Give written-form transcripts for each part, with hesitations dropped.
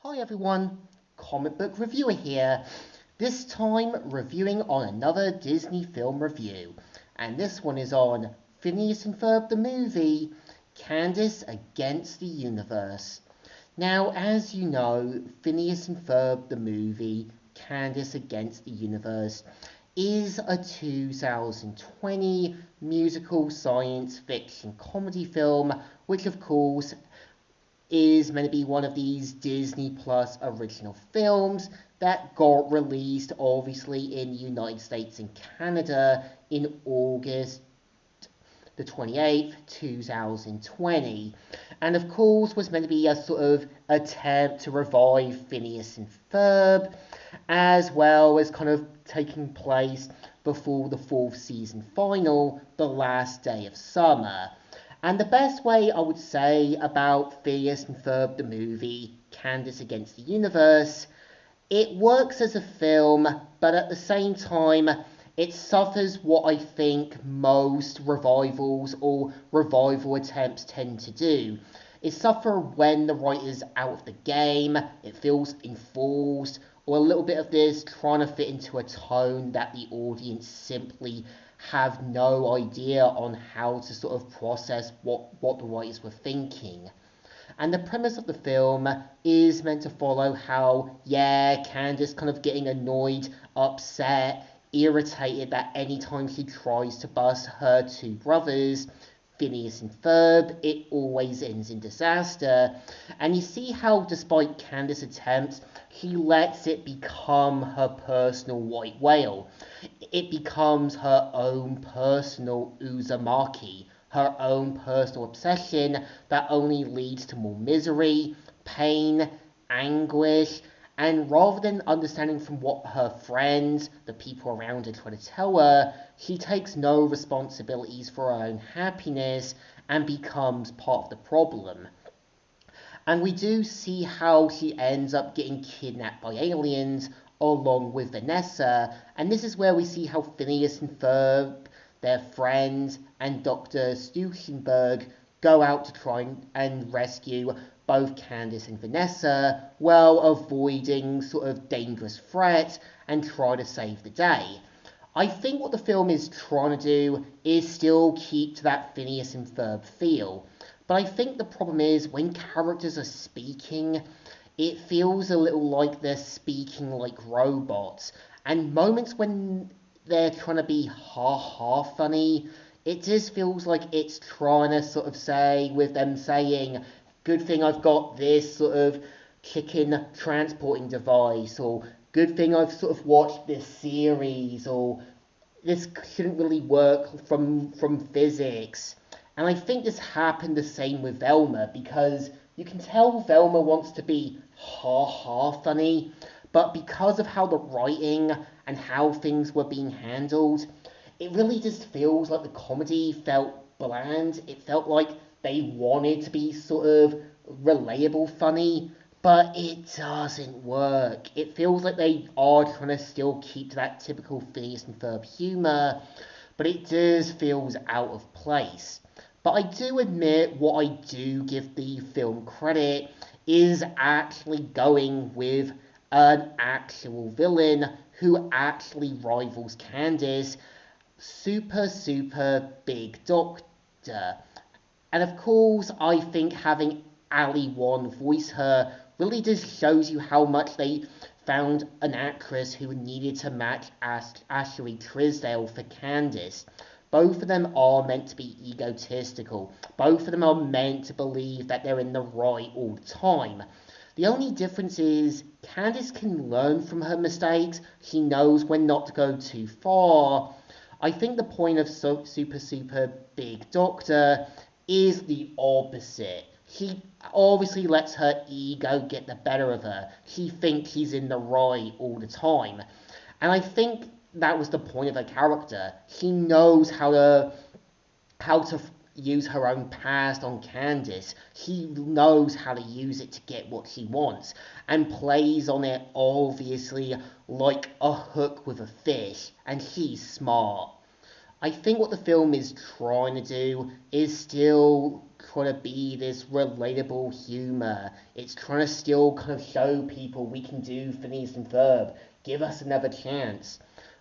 Hi everyone, comic book reviewer here. This time reviewing on another Disney film review. And this one is on Phineas and Ferb the movie, Candace Against the Universe. Now, as you know, Phineas and Ferb the movie, Candace Against the Universe, is a 2020 musical science fiction comedy film, which of course is meant to be one of these Disney Plus original films that got released obviously in the United States and Canada in August the 28th, 2020. And of course was meant to be a sort of attempt to revive Phineas and Ferb, as well as kind of taking place before the fourth season final, The Last Day of Summer. And the best way I would say about Phineas and Ferb the movie, Candace Against the Universe, it works as a film, but at the same time, it suffers what I think most revivals or revival attempts tend to do. It suffers when the writer's out of the game, it feels enforced, or a little bit of this trying to fit into a tone that the audience simply have no idea on how to sort of process what the writers were thinking. And the premise of the film is meant to follow how, yeah, Candace kind of getting annoyed, upset, irritated that anytime she tries to bust her two brothers, Phineas and Ferb, it always ends in disaster. And you see how, despite Candace's attempts, she lets it become her personal white whale. It becomes her own personal Uzumaki, her own personal obsession that only leads to more misery, pain, anguish, and rather than understanding from what her friends, the people around her, try to tell her, she takes no responsibilities for her own happiness and becomes part of the problem. And we do see how she ends up getting kidnapped by aliens along with Vanessa, and this is where we see how Phineas and Ferb, their friends, and Dr. Stuchenberg go out to try and rescue both Candace and Vanessa while avoiding sort of dangerous threats and try to save the day. I think what the film is trying to do is still keep to that Phineas and Ferb feel. But I think the problem is when characters are speaking, it feels a little like they're speaking like robots. And moments when they're trying to be ha-ha funny, it just feels like it's trying to sort of say, with them saying, good thing I've got this sort of chicken transporting device, or good thing I've sort of watched this series, or this shouldn't really work from physics. And I think this happened the same with Velma, because you can tell Velma wants to be ha-ha funny, but because of how the writing and how things were being handled, it really just feels like the comedy felt bland. It felt like they wanted to be sort of relatable funny, but it doesn't work. It feels like they are trying to still keep to that typical Phineas and Ferb humour, but it just feels out of place. But I do admit what I do give the film credit is actually going with an actual villain who actually rivals Candace, super big doctor. And of course, I think having Ali Wong voice her really just shows you how much they found an actress who needed to match Ashley Tisdale for Candace. Both of them are meant to be egotistical. Both of them are meant to believe that they're in the right all the time. The only difference is Candace can learn from her mistakes. She knows when not to go too far. I think the point of super big doctor is the opposite. She obviously lets her ego get the better of her. She thinks she's in the right all the time. And I think that was the point of her character. She knows how to use her own past on Candace. She knows how to use it to get what she wants, and plays on it obviously like a hook with a fish, and she's smart. I think what the film is trying to do is still trying to be this relatable humour. It's trying to still kind of show people we can do Phineas and Ferb. Give us another chance.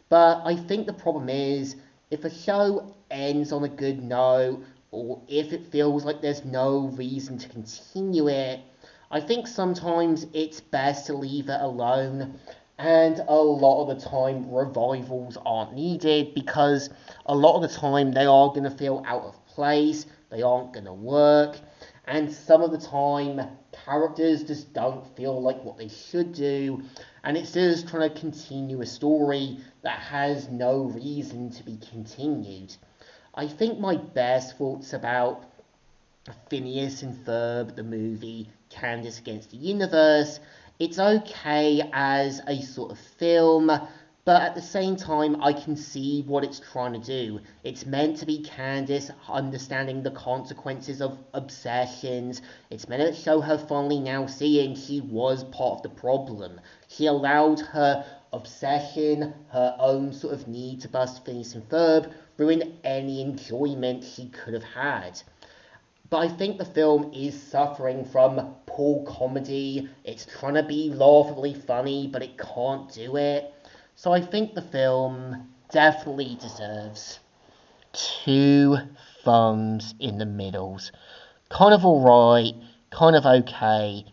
But I think the problem is, if a show ends on a good note, or if it feels like there's no reason to continue it, I think sometimes it's best to leave it alone. And a lot of the time, revivals aren't needed because a lot of the time they are going to feel out of place, they aren't going to work, and some of the time, characters just don't feel like what they should do, and it's just trying to continue a story that has no reason to be continued. I think my best thoughts about Phineas and Ferb, the movie, Candace Against the Universe, it's okay as a sort of film, but at the same time, I can see what it's trying to do. It's meant to be Candace understanding the consequences of obsessions. It's meant to show her finally now seeing she was part of the problem. She allowed her obsession, her own sort of need to bust Phineas and Ferb, ruin any enjoyment she could have had. But I think the film is suffering from poor comedy. It's trying to be laughably funny, but it can't do it. So I think the film definitely deserves 2 thumbs in the middles. Kind of alright, kind of okay,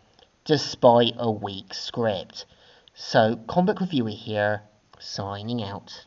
despite a weak script. So, Comic Reviewer here, signing out.